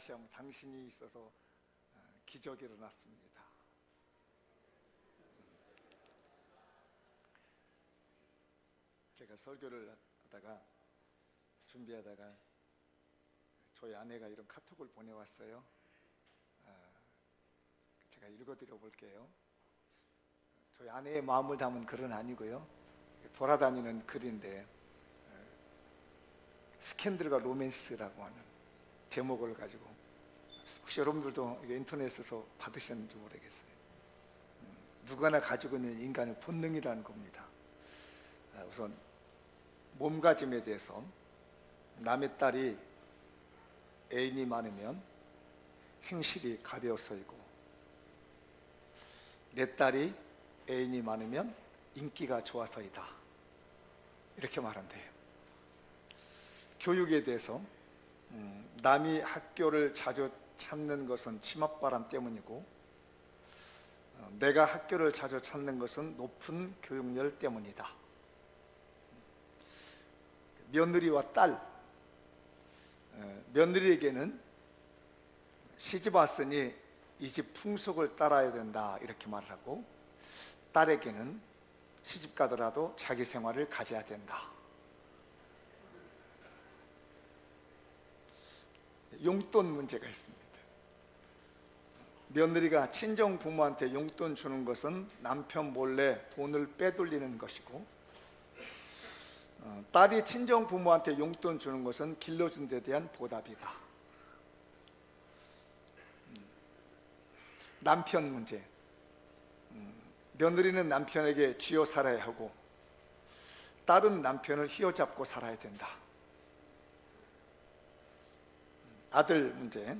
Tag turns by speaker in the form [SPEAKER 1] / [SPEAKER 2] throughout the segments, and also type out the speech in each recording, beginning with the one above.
[SPEAKER 1] 다시 한번 당신이 있어서 기적이 일어났습니다. 제가 설교를 하다가 준비하다가 저희 아내가 이런 카톡을 보내왔어요. 제가 읽어드려 볼게요. 저희 아내의 마음을 담은 글은 아니고요, 돌아다니는 글인데 스캔들과 로맨스라고 하는 제목을 가지고, 혹시 여러분들도 인터넷에서 받으셨는지 모르겠어요. 누구나 가지고 있는 인간의 본능이라는 겁니다. 우선 몸가짐에 대해서, 남의 딸이 애인이 많으면 행실이 가벼워서이고, 내 딸이 애인이 많으면 인기가 좋아서이다, 이렇게 말한대요. 교육에 대해서, 남이 학교를 자주 찾는 것은 치맛바람 때문이고, 내가 학교를 자주 찾는 것은 높은 교육열 때문이다. 며느리와 딸, 며느리에게는 시집 왔으니 이 집 풍속을 따라야 된다, 이렇게 말을 하고, 딸에게는 시집 가더라도 자기 생활을 가져야 된다. 용돈 문제가 있습니다. 며느리가 친정 부모한테 용돈 주는 것은 남편 몰래 돈을 빼돌리는 것이고, 딸이 친정 부모한테 용돈 주는 것은 길러준 데 대한 보답이다. 남편 문제, 며느리는 남편에게 쥐어 살아야 하고, 딸은 남편을 휘어잡고 살아야 된다. 아들 문제,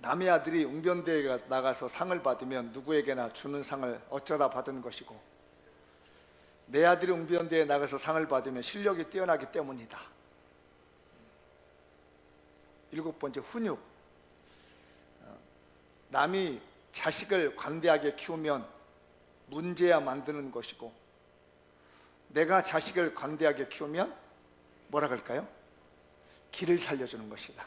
[SPEAKER 1] 남의 아들이 웅변대회에 나가서 상을 받으면 누구에게나 주는 상을 어쩌다 받은 것이고, 내 아들이 웅변대회에 나가서 상을 받으면 실력이 뛰어나기 때문이다. 7번째, 훈육. 남이 자식을 관대하게 키우면 문제야 만드는 것이고, 내가 자식을 관대하게 키우면 뭐라 그럴까요? 길을 살려주는 것이다.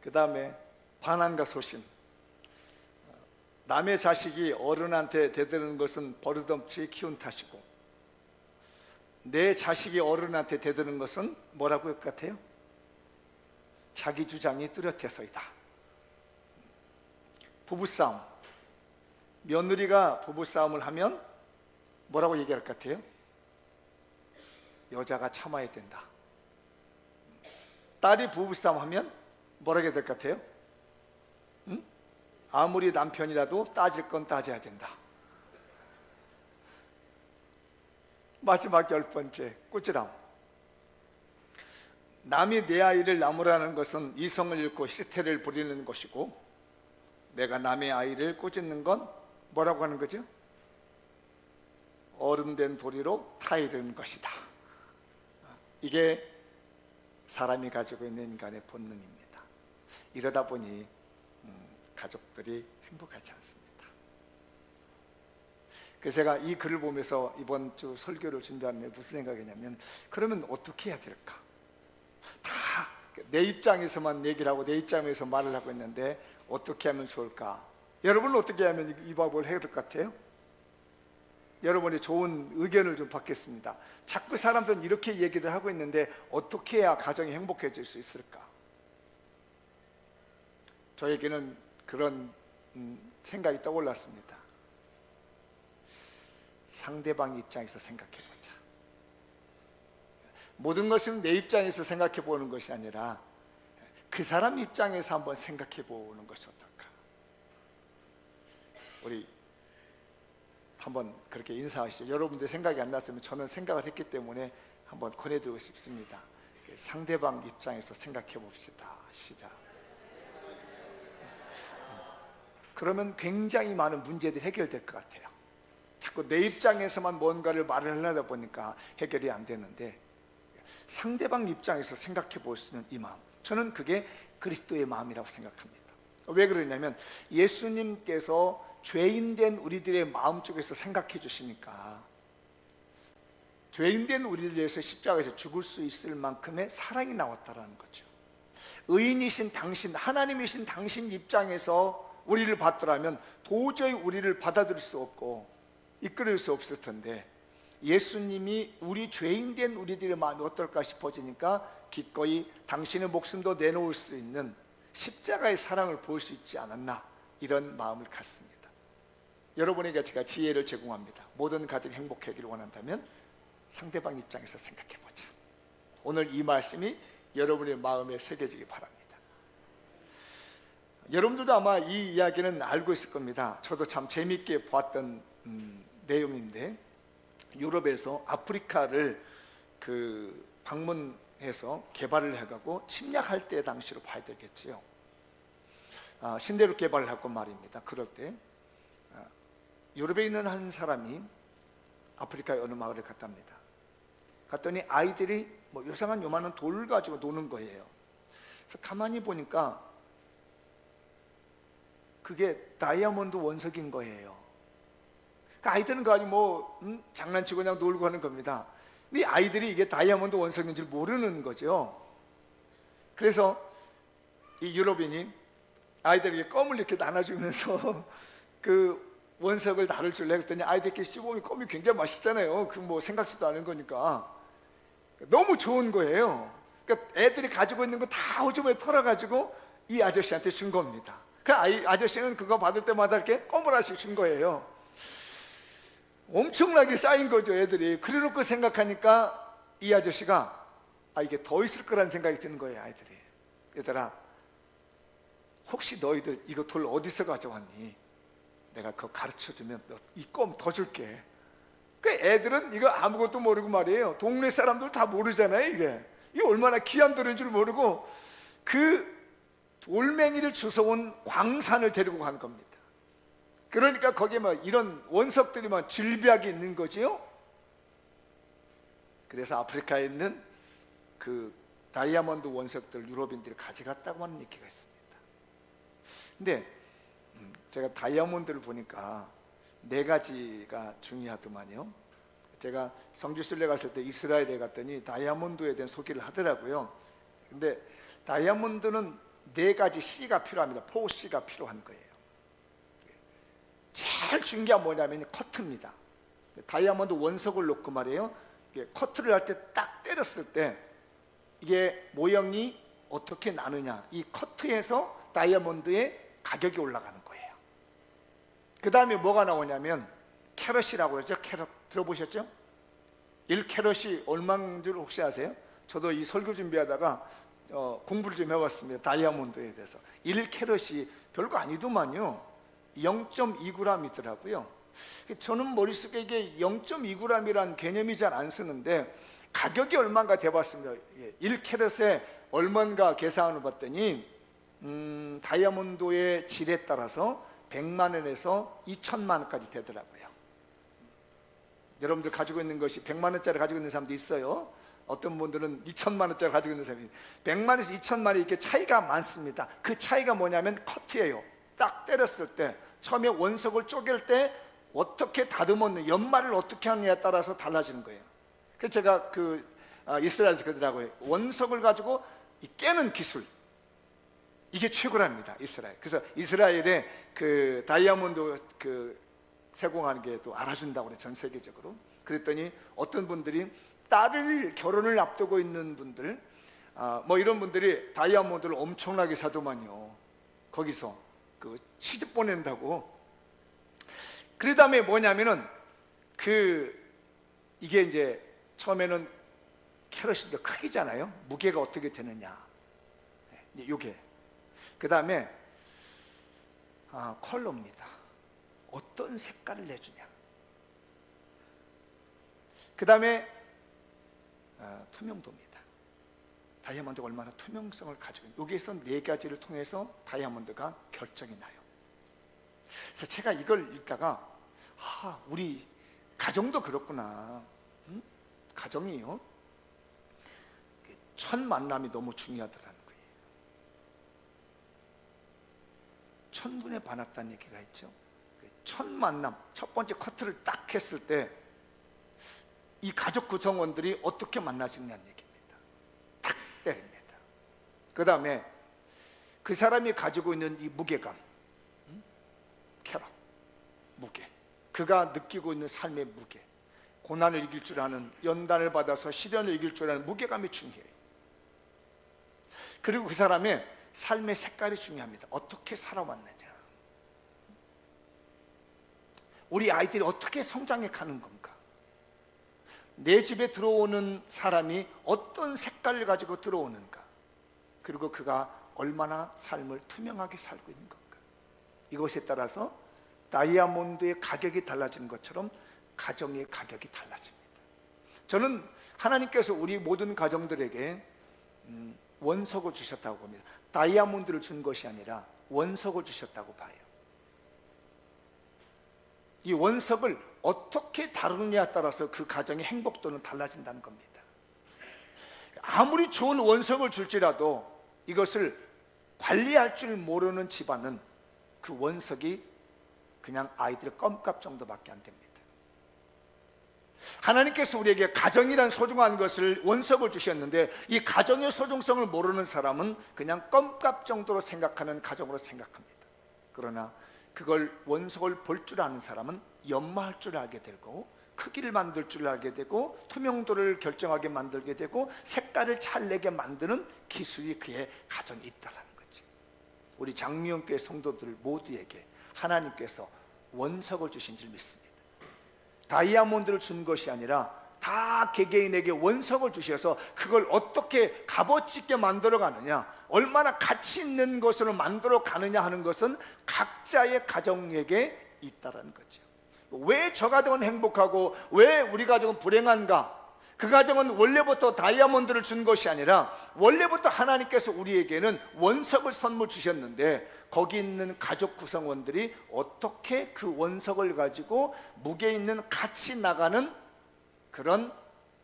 [SPEAKER 1] 그 다음에 반항과 소신. 남의 자식이 어른한테 대드는 것은 버릇없이 키운 탓이고, 내 자식이 어른한테 대드는 것은 뭐라고 할 것 같아요? 자기 주장이 뚜렷해서이다. 부부싸움. 며느리가 부부싸움을 하면 뭐라고 얘기할 것 같아요? 여자가 참아야 된다. 딸이 부부싸움 하면 뭐라고 될 것 같아요? 아무리 남편이라도 따질 건 따져야 된다. 마지막 10번째, 꾸지람. 남이 내 아이를 나무라는 것은 이성을 잃고 시태를 부리는 것이고, 내가 남의 아이를 꾸짖는 건 뭐라고 하는 거죠? 어른된 도리로 타이르는 것이다. 이게 사람이 가지고 있는 인간의 본능입니다. 이러다 보니 가족들이 행복하지 않습니다. 그래서 제가 이 글을 보면서 이번 주 설교를 준비하는데 무슨 생각이냐면, 그러면 어떻게 해야 될까? 다 내 입장에서만 얘기를 하고 내 입장에서 말을 하고 있는데 어떻게 하면 좋을까? 여러분은 어떻게 하면 이 방법을 해야 될 것 같아요? 여러분의 좋은 의견을 좀 받겠습니다. 자꾸 사람들은 이렇게 얘기를 하고 있는데 어떻게 해야 가정이 행복해질 수 있을까? 저에게는 그런 생각이 떠올랐습니다. 상대방 입장에서 생각해보자. 모든 것은 내 입장에서 생각해보는 것이 아니라 그 사람 입장에서 한번 생각해보는 것이 어떨까? 우리 한번 그렇게 인사하시죠. 여러분들 생각이 안 났으면 저는 생각을 했기 때문에 한번 권해드리고 싶습니다. 상대방 입장에서 생각해 봅시다. 시작. 그러면 굉장히 많은 문제들이 해결될 것 같아요. 자꾸 내 입장에서만 뭔가를 말을 하려다 보니까 해결이 안 되는데, 상대방 입장에서 생각해 볼 수 있는 이 마음, 저는 그게 그리스도의 마음이라고 생각합니다. 왜 그러냐면 예수님께서 죄인된 우리들의 마음 쪽에서 생각해 주시니까, 죄인된 우리를 위해서 십자가에서 죽을 수 있을 만큼의 사랑이 나왔다라는 거죠. 의인이신 당신, 하나님이신 당신 입장에서 우리를 받더라면 도저히 우리를 받아들일 수 없고 이끌을 수 없을 텐데, 예수님이 우리 죄인된 우리들의 마음이 어떨까 싶어지니까 기꺼이 당신의 목숨도 내놓을 수 있는 십자가의 사랑을 볼 수 있지 않았나, 이런 마음을 갖습니다. 여러분에게 제가 지혜를 제공합니다. 모든 가정이 행복하기를 원한다면 상대방 입장에서 생각해보자. 오늘 이 말씀이 여러분의 마음에 새겨지기 바랍니다. 여러분들도 아마 이 이야기는 알고 있을 겁니다. 저도 참 재미있게 보았던 내용인데, 유럽에서 아프리카를 방문해서 개발을 해가고 침략할 때 당시로 봐야 되겠지요. 신대륙 개발을 하고 말입니다. 그럴 때 유럽에 있는 한 사람이 아프리카의 어느 마을에 갔답니다. 갔더니 아이들이 뭐 요상한 요만한 돌 가지고 노는 거예요. 그래서 가만히 보니까 그게 다이아몬드 원석인 거예요. 그러니까 아이들은 그거 가지고 장난치고 그냥 놀고 하는 겁니다. 근데 아이들이 이게 다이아몬드 원석인 줄 모르는 거죠. 그래서 이 유럽인이 아이들에게 껌을 이렇게 나눠주면서 그 원석을 다룰 줄 알았더니 아이들끼리 씹으면 껌이 굉장히 맛있잖아요. 그 뭐 생각지도 않은 거니까 너무 좋은 거예요. 그러니까 애들이 가지고 있는 거 다 호주머니에 털어가지고 이 아저씨한테 준 겁니다. 그 아저씨는 그거 받을 때마다 이렇게 껌을 하나씩 준 거예요. 엄청나게 쌓인 거죠, 애들이. 그래놓고 생각하니까 이 아저씨가 이게 더 있을 거라는 생각이 드는 거예요, 아이들이. 얘들아, 혹시 너희들 이거 돌 어디서 가져왔니? 내가 그거 가르쳐주면 이 껌 더 줄게. 그 애들은 이거 아무것도 모르고 말이에요. 동네 사람들 다 모르잖아요. 이게 얼마나 귀한 돌인 줄 모르고 그 돌멩이를 주워온 광산을 데리고 간 겁니다. 그러니까 거기에 이런 원석들이 질비하게 있는 거지요. 그래서 아프리카에 있는 그 다이아몬드 원석들 유럽인들이 가져갔다고 하는 얘기가 있습니다. 근데 제가 다이아몬드를 보니까 4가지가 중요하더만요. 제가 성지순례 갔을 때 이스라엘에 갔더니 다이아몬드에 대한 소개를 하더라고요. 근데 다이아몬드는 4가지 C가 필요합니다. 4C가 필요한 거예요. 제일 중요한 뭐냐면 커트입니다. 다이아몬드 원석을 놓고 말이에요. 커트를 할 때 딱 때렸을 때 이게 모형이 어떻게 나느냐, 이 커트에서 다이아몬드의 가격이 올라가는 거예요. 그 다음에 뭐가 나오냐면 캐럿이라고 하죠. 캐럿 들어보셨죠? 1캐럿이 얼마인 줄 혹시 아세요? 저도 이 설교 준비하다가 공부를 좀 해봤습니다. 다이아몬드에 대해서. 1캐럿이 별거 아니더만요. 0.2g이더라고요. 저는 머릿속에 이게 0.2g이라는 개념이 잘 안 쓰는데 가격이 얼마인가 돼봤습니다. 1캐럿에 얼마인가 계산을 봤더니 다이아몬드의 질에 따라서 100만 원에서 2천만 원까지 되더라고요. 여러분들 가지고 있는 것이 100만 원짜리 가지고 있는 사람도 있어요. 어떤 분들은 2천만 원짜리 가지고 있는 사람이 100만 원에서 2천만 원이 이렇게 차이가 많습니다. 그 차이가 뭐냐면 커트예요. 딱 때렸을 때 처음에 원석을 쪼갤 때 어떻게 다듬었느냐, 연말을 어떻게 하느냐에 따라서 달라지는 거예요. 그래서 제가 이스라엘에서 그러더라고요. 원석을 가지고 깨는 기술, 이게 최고랍니다, 이스라엘. 그래서 이스라엘의 그 다이아몬드 세공하는 게 또 알아준다고 그래, 전 세계적으로. 그랬더니 어떤 분들이 결혼을 앞두고 있는 분들, 이런 분들이 다이아몬드를 엄청나게 사더만요. 거기서 시집 보낸다고. 그 다음에 뭐냐면은 이게 이제 처음에는 캐럿이 크기잖아요. 무게가 어떻게 되느냐, 요게. 그 다음에 컬러입니다. 어떤 색깔을 내주냐. 그 다음에 투명도입니다. 다이아몬드가 얼마나 투명성을 가지고 있는, 여기에서 4가지를 통해서 다이아몬드가 결정이 나요. 그래서 제가 이걸 읽다가 우리 가정도 그렇구나. 가정이요, 첫 만남이 너무 중요하더라는 거예요. 첫눈에 반했다는 얘기가 있죠. 첫 만남, 첫 번째 커트를 딱 했을 때 이 가족 구성원들이 어떻게 만나지냐는 얘기입니다. 딱 때립니다. 그 다음에 그 사람이 가지고 있는 이 무게감, 쾌락, 무게, 그가 느끼고 있는 삶의 무게, 고난을 이길 줄 아는, 연단을 받아서 시련을 이길 줄 아는 무게감이 중요해요. 그리고 그 사람의 삶의 색깔이 중요합니다. 어떻게 살아왔느냐, 우리 아이들이 어떻게 성장해 가는 건가, 내 집에 들어오는 사람이 어떤 색깔을 가지고 들어오는가, 그리고 그가 얼마나 삶을 투명하게 살고 있는 건가, 이것에 따라서 다이아몬드의 가격이 달라지는 것처럼 가정의 가격이 달라집니다. 저는 하나님께서 우리 모든 가정들에게 원석을 주셨다고 봅니다. 다이아몬드를 준 것이 아니라 원석을 주셨다고 봐요. 이 원석을 어떻게 다루느냐에 따라서 그 가정의 행복도는 달라진다는 겁니다. 아무리 좋은 원석을 줄지라도 이것을 관리할 줄 모르는 집안은 그 원석이 그냥 아이들의 껌값 정도밖에 안 됩니다. 하나님께서 우리에게 가정이란 소중한 것을, 원석을 주셨는데 이 가정의 소중성을 모르는 사람은 그냥 껌값 정도로 생각하는 가정으로 생각합니다. 그러나 그걸 원석을 볼 줄 아는 사람은 연마할 줄 알게 되고, 크기를 만들 줄 알게 되고, 투명도를 결정하게 만들게 되고, 색깔을 잘 내게 만드는 기술이 그의 가정에 있다는 거죠. 우리 장미연교회 성도들 모두에게 하나님께서 원석을 주신 줄 믿습니다. 다이아몬드를 준 것이 아니라 다 개개인에게 원석을 주셔서 그걸 어떻게 값어치 있게 만들어 가느냐, 얼마나 가치 있는 것으로 만들어 가느냐 하는 것은 각자의 가정에게 있다는 거죠. 왜 저 가정은 행복하고 왜 우리 가정은 불행한가? 그 가정은 원래부터 다이아몬드를 준 것이 아니라 원래부터 하나님께서 우리에게는 원석을 선물 주셨는데, 거기 있는 가족 구성원들이 어떻게 그 원석을 가지고 무게 있는 가치 나가는 그런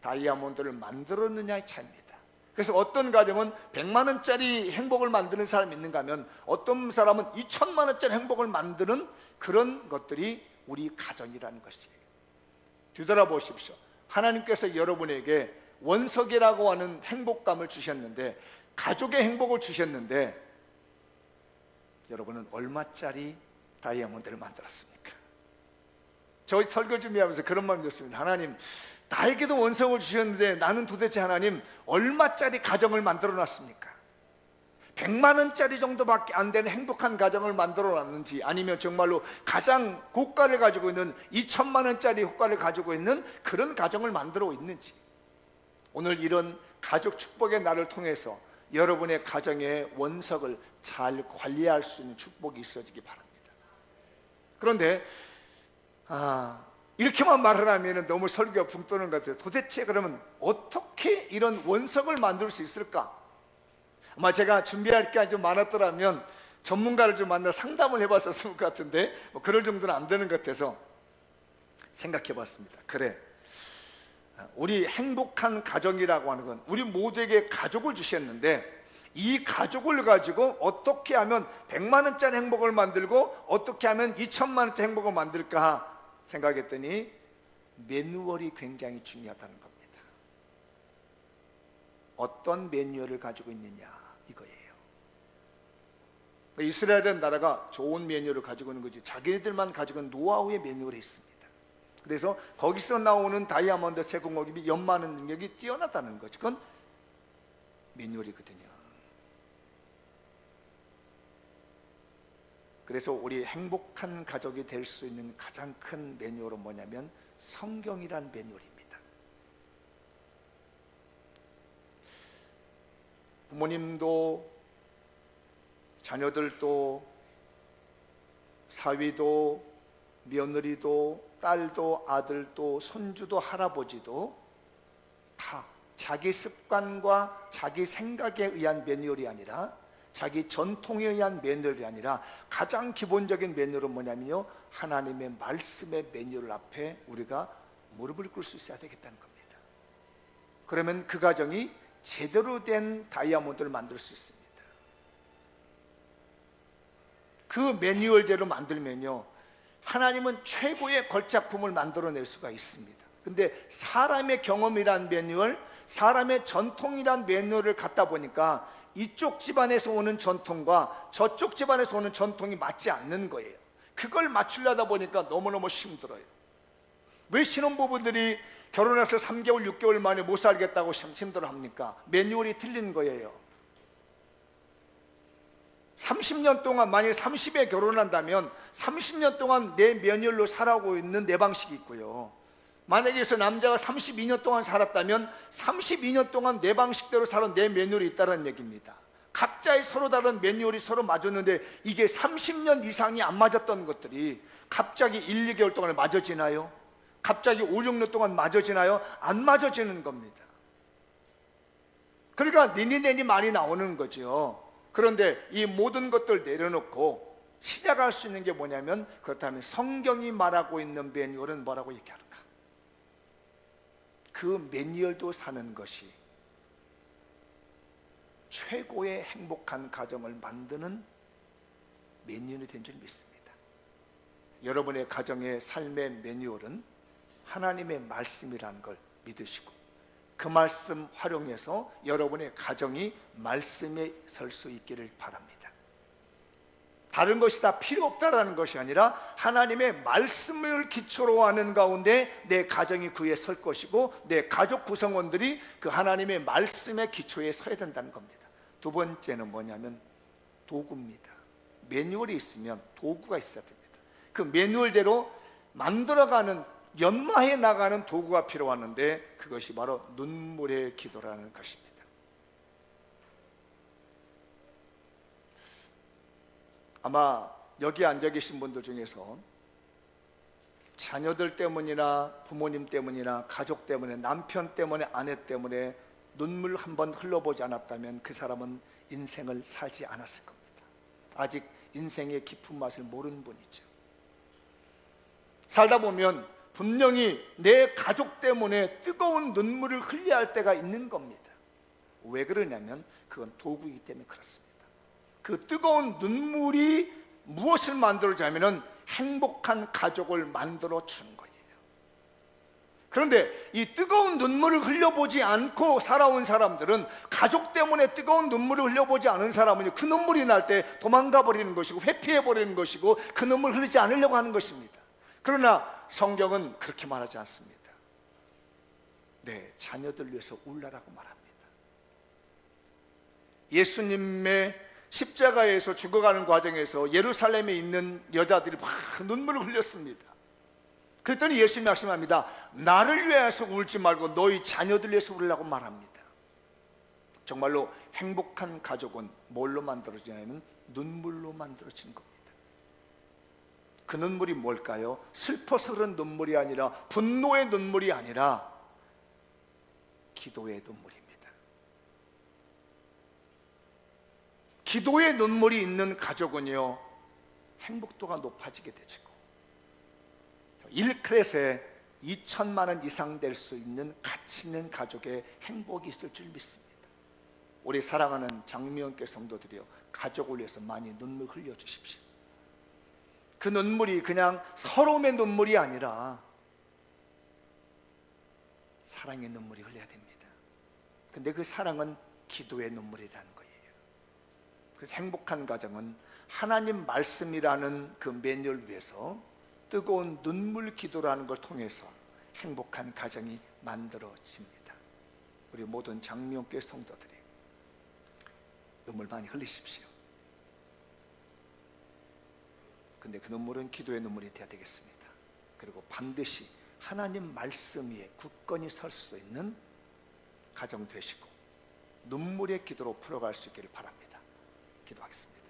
[SPEAKER 1] 다이아몬드를 만들었느냐의 차이입니다. 그래서 어떤 가정은 100만 원짜리 행복을 만드는 사람이 있는가 하면 어떤 사람은 2천만 원짜리 행복을 만드는 그런 것들이 우리 가정이라는 것이에요. 뒤돌아보십시오. 하나님께서 여러분에게 원석이라고 하는 행복감을 주셨는데, 가족의 행복을 주셨는데, 여러분은 얼마짜리 다이아몬드를 만들었습니까? 저 설교 준비하면서 그런 마음이 들었습니다. 하나님, 나에게도 원석을 주셨는데 나는 도대체 하나님 얼마짜리 가정을 만들어 놨습니까? 100만 원짜리 정도밖에 안 되는 행복한 가정을 만들어 놨는지, 아니면 정말로 가장 고가를 가지고 있는 2천만 원짜리 호가를 가지고 있는 그런 가정을 만들어 있는지, 오늘 이런 가족 축복의 날을 통해서 여러분의 가정의 원석을 잘 관리할 수 있는 축복이 있어지기 바랍니다. 그런데 이렇게만 말을 하면 너무 설교가 붕 떠는 것 같아요. 도대체 그러면 어떻게 이런 원석을 만들 수 있을까? 아마 제가 준비할 게 좀 많았더라면 전문가를 좀 만나 상담을 해봤었을 것 같은데, 그럴 정도는 안 되는 것 같아서 생각해 봤습니다. 그래, 우리 행복한 가정이라고 하는 건 우리 모두에게 가족을 주셨는데, 이 가족을 가지고 어떻게 하면 100만 원짜리 행복을 만들고 어떻게 하면 2천만 원짜리 행복을 만들까 생각했더니 매뉴얼이 굉장히 중요하다는 겁니다. 어떤 매뉴얼을 가지고 있느냐 이거예요. 이스라엘은 나라가 좋은 매뉴얼을 가지고 있는 거지, 자기들만 가지고 있는 노하우의 매뉴얼이 있습니다. 그래서 거기서 나오는 다이아몬드 세공업이 연마하는 능력이 뛰어나다는 거죠. 그건 매뉴얼이거든요. 그래서 우리 행복한 가족이 될 수 있는 가장 큰 매뉴얼은 뭐냐면 성경이란 매뉴얼입니다. 부모님도 자녀들도 사위도 며느리도 딸도 아들도 손주도 할아버지도 다 자기 습관과 자기 생각에 의한 매뉴얼이 아니라, 자기 전통에 의한 매뉴얼이 아니라 가장 기본적인 매뉴얼은 뭐냐면요, 하나님의 말씀의 매뉴얼 앞에 우리가 무릎을 꿇을 수 있어야 되겠다는 겁니다. 그러면 그 가정이 제대로 된 다이아몬드를 만들 수 있습니다. 그 매뉴얼대로 만들면요, 하나님은 최고의 걸작품을 만들어낼 수가 있습니다. 근데 사람의 경험이란 매뉴얼, 사람의 전통이란 매뉴얼을 갖다 보니까 이쪽 집안에서 오는 전통과 저쪽 집안에서 오는 전통이 맞지 않는 거예요. 그걸 맞추려다 보니까 너무너무 힘들어요. 왜 신혼부부들이 결혼해서 3개월, 6개월 만에 못 살겠다고 힘들어합니까? 매뉴얼이 틀린 거예요. 30년 동안, 만약에 30에 결혼한다면 30년 동안 내 매뉴얼로 살아오고 있는 내 방식이 있고요, 만약에 그래서 남자가 32년 동안 살았다면 32년 동안 내 방식대로 살은 내 매뉴얼이 있다는 얘기입니다. 각자의 서로 다른 매뉴얼이 서로 맞았는데 이게 30년 이상이 안 맞았던 것들이 갑자기 1, 2개월 동안에 맞아지나요? 갑자기 5, 6년 동안 맞아지나요? 안 맞아지는 겁니다. 그러니까 니니네니 말이 나오는 거죠. 그런데 이 모든 것들 내려놓고 시작할 수 있는 게 뭐냐면, 그렇다면 성경이 말하고 있는 매뉴얼은 뭐라고 얘기할까? 그 매뉴얼도 사는 것이 최고의 행복한 가정을 만드는 매뉴얼이 된 줄 믿습니다. 여러분의 가정의 삶의 매뉴얼은 하나님의 말씀이라는 걸 믿으시고 그 말씀 활용해서 여러분의 가정이 말씀에 설 수 있기를 바랍니다. 다른 것이 다 필요 없다라는 것이 아니라 하나님의 말씀을 기초로 하는 가운데 내 가정이 그에 설 것이고 내 가족 구성원들이 그 하나님의 말씀의 기초에 서야 된다는 겁니다. 두 번째는 뭐냐면 도구입니다. 매뉴얼이 있으면 도구가 있어야 됩니다. 그 매뉴얼대로 만들어가는, 연마해 나가는 도구가 필요하는데 그것이 바로 눈물의 기도라는 것입니다. 아마 여기 앉아 계신 분들 중에서 자녀들 때문이나 부모님 때문이나 가족 때문에, 남편 때문에, 아내 때문에 눈물 한번 흘려보지 않았다면 그 사람은 인생을 살지 않았을 겁니다. 아직 인생의 깊은 맛을 모르는 분이죠. 살다 보면 분명히 내 가족 때문에 뜨거운 눈물을 흘려야 할 때가 있는 겁니다. 왜 그러냐면 그건 도구이기 때문에 그렇습니다. 그 뜨거운 눈물이 무엇을 만들어주냐면 행복한 가족을 만들어 주는 거예요. 그런데 이 뜨거운 눈물을 흘려보지 않고 살아온 사람들은, 가족 때문에 뜨거운 눈물을 흘려보지 않은 사람은 그 눈물이 날 때 도망가 버리는 것이고 회피해 버리는 것이고 그 눈물을 흘리지 않으려고 하는 것입니다. 그러나 성경은 그렇게 말하지 않습니다. 네, 자녀들 위해서 울라라고 말합니다. 예수님의 십자가에서 죽어가는 과정에서 예루살렘에 있는 여자들이 막 눈물을 흘렸습니다. 그랬더니 예수님이 말씀합니다. 나를 위해서 울지 말고 너희 자녀들 위해서 울라고 말합니다. 정말로 행복한 가족은 뭘로 만들어지냐면 눈물로 만들어지는 겁니다. 그 눈물이 뭘까요? 슬퍼서 그런 눈물이 아니라, 분노의 눈물이 아니라 기도의 눈물입니다. 기도의 눈물이 있는 가족은요, 행복도가 높아지게 되죠. 1클래스에 2천만 원 이상 될 수 있는 가치 있는 가족의 행복이 있을 줄 믿습니다. 우리 사랑하는 장미연교 성도들이요, 가족을 위해서 많이 눈물 흘려주십시오. 그 눈물이 그냥 서러움의 눈물이 아니라 사랑의 눈물이 흘려야 됩니다. 근데 그 사랑은 기도의 눈물이라는 거예요. 그래서 행복한 가정은 하나님 말씀이라는 그 매뉴얼 위에서 뜨거운 눈물 기도라는 걸 통해서 행복한 가정이 만들어집니다. 우리 모든 장미연교회 성도들이 눈물 많이 흘리십시오. 근데 그 눈물은 기도의 눈물이 되어야 되겠습니다. 그리고 반드시 하나님 말씀 위에 굳건히 설 수 있는 가정 되시고 눈물의 기도로 풀어갈 수 있기를 바랍니다. 기도하겠습니다.